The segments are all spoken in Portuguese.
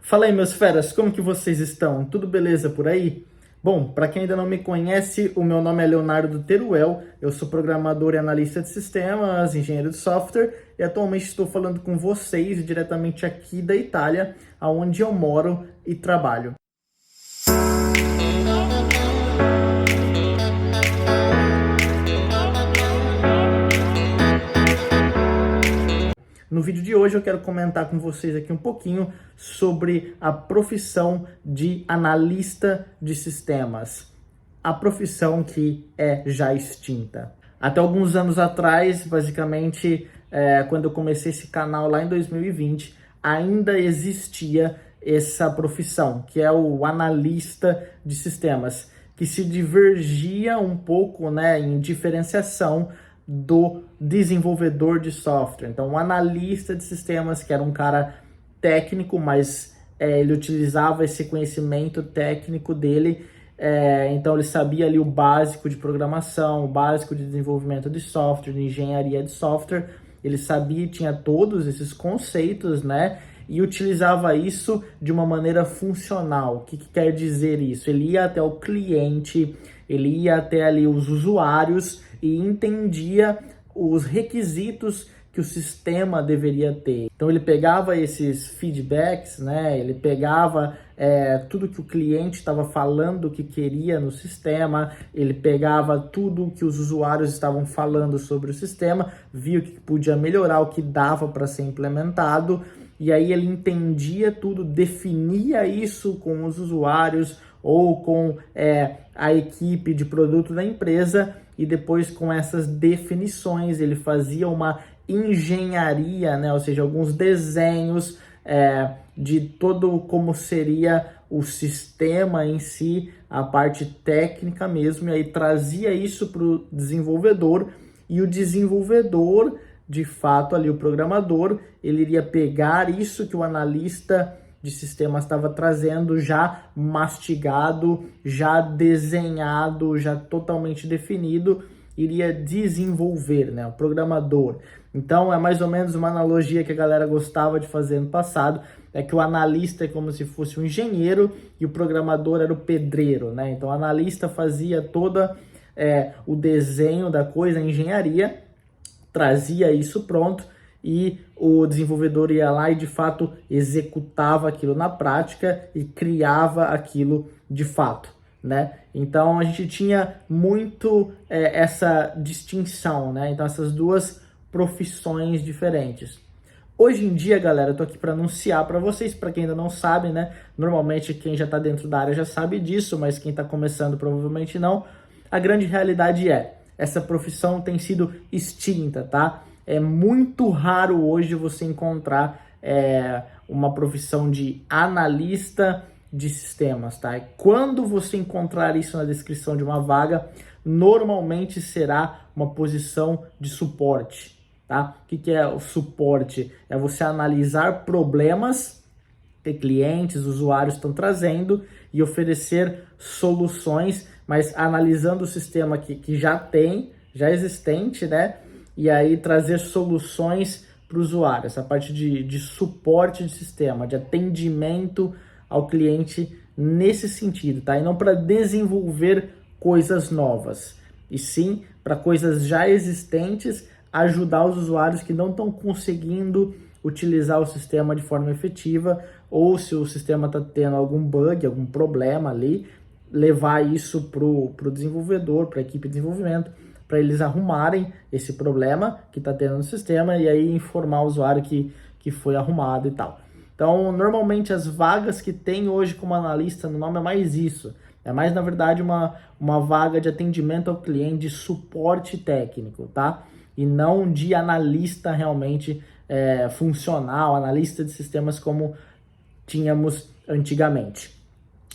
Fala aí, meus feras, como que vocês estão? Tudo beleza por aí? Bom, para quem ainda não me conhece, o meu nome é Leonardo Teruel, eu sou programador e analista de sistemas, engenheiro de software e atualmente estou falando com vocês diretamente aqui da Itália, onde eu moro e trabalho. No vídeo de hoje eu quero comentar com vocês aqui um pouquinho sobre a profissão de analista de sistemas, a profissão que é já extinta. Até alguns anos atrás, basicamente, quando eu comecei esse canal lá em 2020, ainda existia essa profissão, que é o analista de sistemas, que se divergia um pouco, né, em diferenciação do desenvolvedor de software. Então, um analista de sistemas, que era um cara técnico, mas ele utilizava esse conhecimento técnico dele, então ele sabia ali o básico de programação, o básico de desenvolvimento de software, de engenharia de software, ele sabia, tinha todos esses conceitos, né? E utilizava isso de uma maneira funcional. O que quer dizer isso? Ele ia até o cliente, ele ia até ali os usuários e entendia os requisitos que o sistema deveria ter. Então ele pegava esses feedbacks, né? Ele pegava tudo que o cliente estava falando que queria no sistema, ele pegava tudo que os usuários estavam falando sobre o sistema, via o que podia melhorar, o que dava para ser implementado, e aí ele entendia tudo, definia isso com os usuários ou com a equipe de produto da empresa, e depois com essas definições ele fazia uma engenharia, né? Ou seja, alguns desenhos de todo como seria o sistema em si, a parte técnica mesmo, e aí trazia isso para o desenvolvedor, e o desenvolvedor, de fato ali o programador, ele iria pegar isso que o analista de sistemas estava trazendo já mastigado, já desenhado, já totalmente definido, iria desenvolver, né? O programador. Então é mais ou menos uma analogia que a galera gostava de fazer no passado, é que o analista é como se fosse um engenheiro e o programador era o pedreiro, né? Então o analista fazia toda o desenho da coisa, a engenharia, trazia isso pronto, e o desenvolvedor ia lá e de fato executava aquilo na prática e criava aquilo de fato, né? Então a gente tinha muito essa distinção, né? Então essas duas profissões diferentes. Hoje em dia, galera, eu tô aqui para anunciar para vocês, para quem ainda não sabe, né? Normalmente quem já tá dentro da área já sabe disso, mas quem tá começando provavelmente não. A grande realidade essa profissão tem sido extinta, tá? É muito raro hoje você encontrar uma profissão de analista de sistemas, tá? E quando você encontrar isso na descrição de uma vaga, normalmente será uma posição de suporte, tá? O que é o suporte? É você analisar problemas que clientes, usuários estão trazendo e oferecer soluções, mas analisando o sistema que já tem, já existente, né? E aí trazer soluções para o usuário, essa parte de suporte de sistema, de atendimento ao cliente nesse sentido, tá? E não para desenvolver coisas novas, e sim para coisas já existentes, ajudar os usuários que não estão conseguindo utilizar o sistema de forma efetiva, ou se o sistema está tendo algum bug, algum problema ali, levar isso para o desenvolvedor, para a equipe de desenvolvimento, para eles arrumarem esse problema que está tendo no sistema e aí informar o usuário que foi arrumado e tal. Então, normalmente as vagas que tem hoje como analista no nome é mais isso. É mais, na verdade, uma vaga de atendimento ao cliente, de suporte técnico, tá? E não de analista realmente funcional, analista de sistemas como tínhamos antigamente.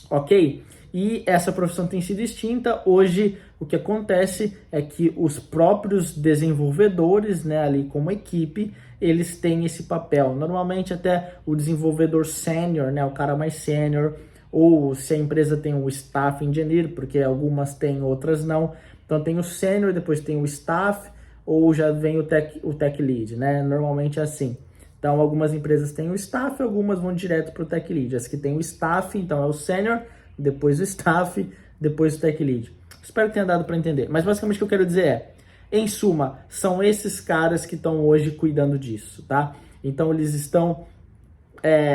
Ok? E essa profissão tem sido extinta. Hoje o que acontece é que os próprios desenvolvedores, né, ali como equipe, eles têm esse papel. Normalmente até o desenvolvedor sênior, né, o cara mais sênior, ou se a empresa tem um staff engineer, porque algumas têm, outras não. Então tem o sênior, depois tem o staff, ou já vem o tech lead, né? Normalmente é assim. Então, algumas empresas têm o staff, algumas vão direto para o Tech Lead. As que têm o staff, então é o Senior, depois o staff, depois o Tech Lead. Espero que tenha dado para entender. Mas basicamente o que eu quero dizer é, em suma, são esses caras que estão hoje cuidando disso, tá? Então, eles estão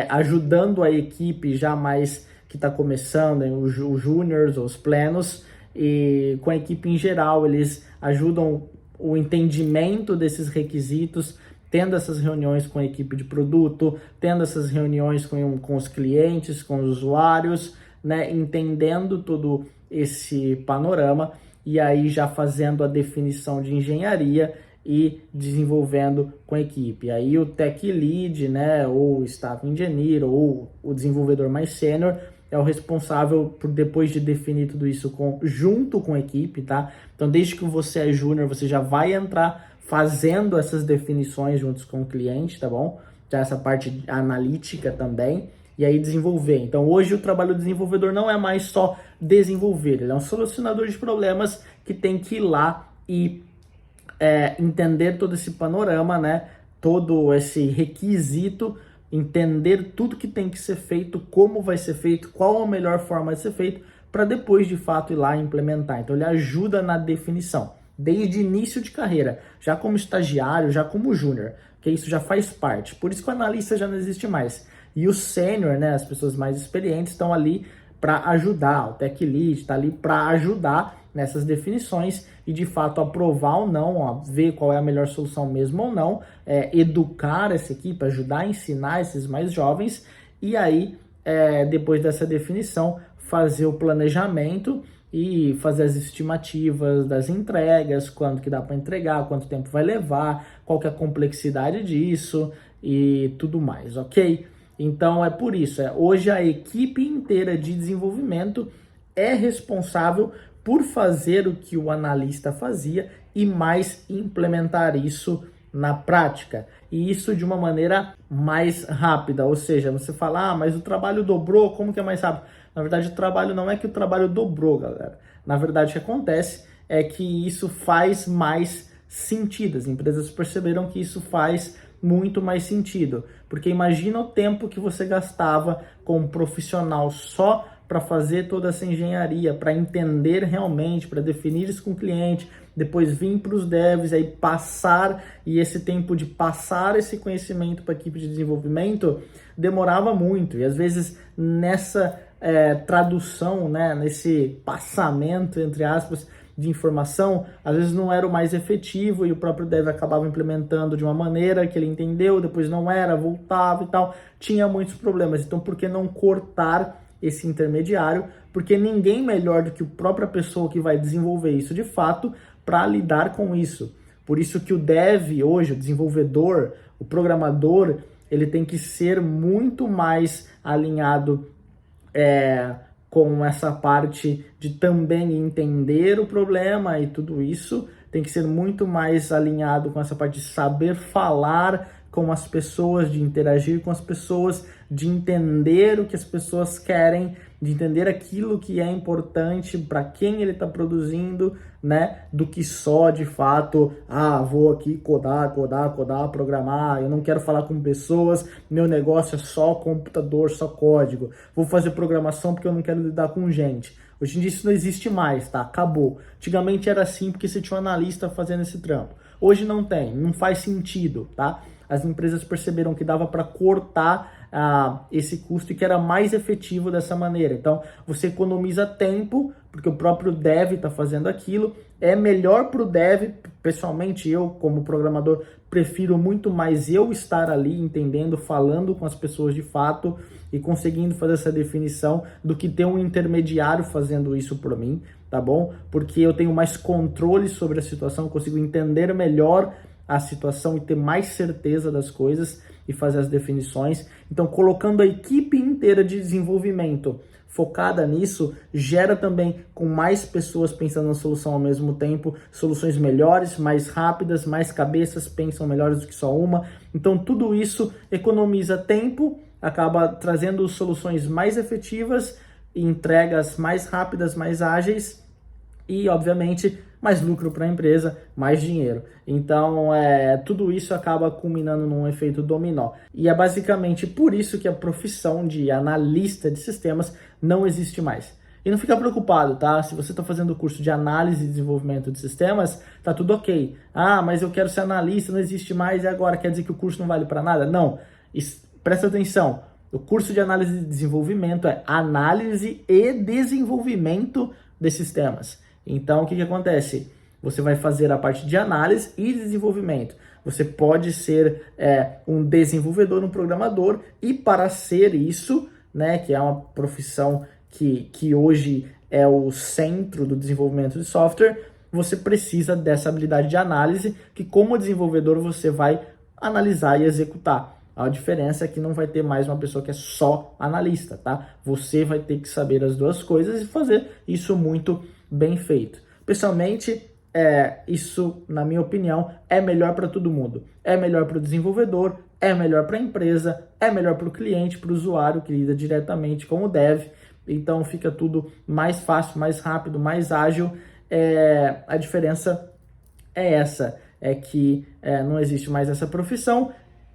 ajudando a equipe já mais que está começando, os júniors, os plenos, e com a equipe em geral, eles ajudam o entendimento desses requisitos, tendo essas reuniões com a equipe de produto, tendo essas reuniões com os clientes, com os usuários, né, entendendo todo esse panorama e aí já fazendo a definição de engenharia e desenvolvendo com a equipe. Aí o Tech Lead, né, ou o Staff Engineer, ou o desenvolvedor mais sênior, é o responsável por, depois de definir tudo isso junto com a equipe, tá? Então, desde que você é júnior, você já vai entrar fazendo essas definições juntos com o cliente, tá bom? Já essa parte analítica também, e aí desenvolver. Então, hoje o trabalho do desenvolvedor não é mais só desenvolver, ele é um solucionador de problemas que tem que ir lá e entender todo esse panorama, né? Todo esse requisito, entender tudo que tem que ser feito, como vai ser feito, qual a melhor forma de ser feito, para depois de fato ir lá e implementar. Então ele ajuda na definição, desde início de carreira, já como estagiário, já como júnior, que isso já faz parte. Por isso que o analista já não existe mais. E o sênior, né, as pessoas mais experientes, estão ali para ajudar, o Tech Lead está ali para ajudar nessas definições e de fato aprovar ou não, ó, ver qual é a melhor solução mesmo ou não, educar essa equipe, ajudar a ensinar esses mais jovens e aí, depois dessa definição, fazer o planejamento e fazer as estimativas das entregas, quanto que dá para entregar, quanto tempo vai levar, qual que é a complexidade disso e tudo mais, ok? Então é por isso, hoje a equipe inteira de desenvolvimento é responsável por fazer o que o analista fazia e mais implementar isso na prática. E isso de uma maneira mais rápida, ou seja, você fala, mas o trabalho dobrou, como que é mais rápido? Na verdade, o trabalho não é que o trabalho dobrou, galera. Na verdade, o que acontece é que isso faz mais sentido. As empresas perceberam que isso faz muito mais sentido, porque imagina o tempo que você gastava com um profissional só para fazer toda essa engenharia, para entender realmente, para definir isso com o cliente, depois vir para os devs, aí passar, e esse tempo de passar esse conhecimento para a equipe de desenvolvimento demorava muito, e às vezes nessa tradução, né, nesse passamento, entre aspas, de informação, às vezes não era o mais efetivo e o próprio dev acabava implementando de uma maneira que ele entendeu, depois não era, voltava e tal, tinha muitos problemas. Então, por que não cortar esse intermediário? Porque ninguém melhor do que a própria pessoa que vai desenvolver isso de fato para lidar com isso. Por isso que o dev hoje, o desenvolvedor, o programador, ele tem que ser muito mais alinhado com essa parte de também entender o problema e tudo isso, tem que ser muito mais alinhado com essa parte de saber falar com as pessoas, de interagir com as pessoas, de entender o que as pessoas querem, de entender aquilo que é importante para quem ele está produzindo, né? Do que só, de fato, vou aqui codar, programar, eu não quero falar com pessoas, meu negócio é só computador, só código. Vou fazer programação porque eu não quero lidar com gente. Hoje em dia isso não existe mais, tá? Acabou. Antigamente era assim porque você tinha um analista fazendo esse trampo. Hoje não tem, não faz sentido, tá? As empresas perceberam que dava para cortar esse custo e que era mais efetivo dessa maneira. Então, você economiza tempo, porque o próprio dev está fazendo aquilo. É melhor para o dev, pessoalmente eu, como programador, prefiro muito mais eu estar ali entendendo, falando com as pessoas de fato e conseguindo fazer essa definição do que ter um intermediário fazendo isso por mim, tá bom? Porque eu tenho mais controle sobre a situação, consigo entender melhor a situação e ter mais certeza das coisas e fazer as definições. Então, colocando a equipe inteira de desenvolvimento focada nisso, gera também com mais pessoas pensando na solução ao mesmo tempo, soluções melhores, mais rápidas, mais cabeças pensam melhores do que só uma. Então, tudo isso economiza tempo, acaba trazendo soluções mais efetivas, entregas mais rápidas, mais ágeis, e, obviamente, mais lucro para a empresa, mais dinheiro. Então, tudo isso acaba culminando num efeito dominó. E é basicamente por isso que a profissão de analista de sistemas não existe mais. E não fica preocupado, tá? Se você está fazendo o curso de análise e desenvolvimento de sistemas, tá tudo ok. Ah, mas eu quero ser analista, não existe mais, e agora? Quer dizer que o curso não vale para nada? Não. Presta atenção. O curso de análise e desenvolvimento é análise e desenvolvimento de sistemas. Então, o que acontece? Você vai fazer a parte de análise e desenvolvimento. Você pode ser um desenvolvedor, um programador, e para ser isso, né, que é uma profissão que hoje é o centro do desenvolvimento de software, você precisa dessa habilidade de análise, que como desenvolvedor você vai analisar e executar. A diferença é que não vai ter mais uma pessoa que é só analista, tá? Você vai ter que saber as duas coisas e fazer isso muito bem feito. Pessoalmente, isso, na minha opinião, é melhor para todo mundo. É melhor para o desenvolvedor, é melhor para a empresa, é melhor para o cliente, para o usuário que lida diretamente com o dev. Então fica tudo mais fácil, mais rápido, mais ágil. A diferença é essa, é que não existe mais essa profissão,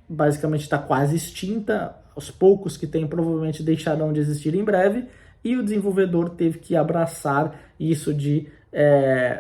basicamente está quase extinta, os poucos que tem provavelmente deixarão de existir em breve, e o desenvolvedor teve que abraçar isso de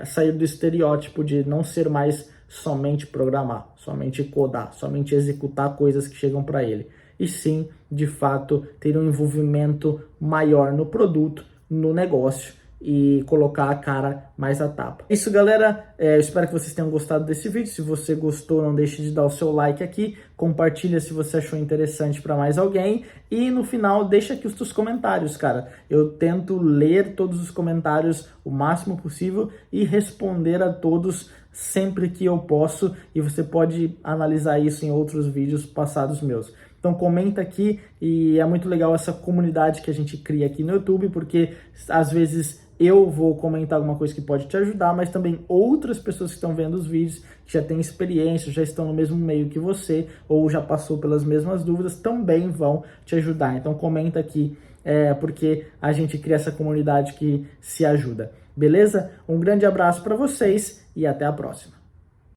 sair do estereótipo de não ser mais somente programar, somente codar, somente executar coisas que chegam para ele, e sim, de fato, ter um envolvimento maior no produto, no negócio, e colocar a cara mais a tapa. Isso, galera, eu espero que vocês tenham gostado desse vídeo. Se você gostou, não deixe de dar o seu like aqui, compartilha se você achou interessante para mais alguém, e no final deixa aqui os seus comentários, cara. Eu tento ler todos os comentários o máximo possível e responder a todos sempre que eu posso, e você pode analisar isso em outros vídeos passados meus. Então comenta aqui, e é muito legal essa comunidade que a gente cria aqui no YouTube, porque às vezes eu vou comentar alguma coisa que pode te ajudar, mas também outras pessoas que estão vendo os vídeos, que já têm experiência, já estão no mesmo meio que você, ou já passou pelas mesmas dúvidas, também vão te ajudar. Então comenta aqui, porque a gente cria essa comunidade que se ajuda. Beleza? Um grande abraço para vocês e até a próxima.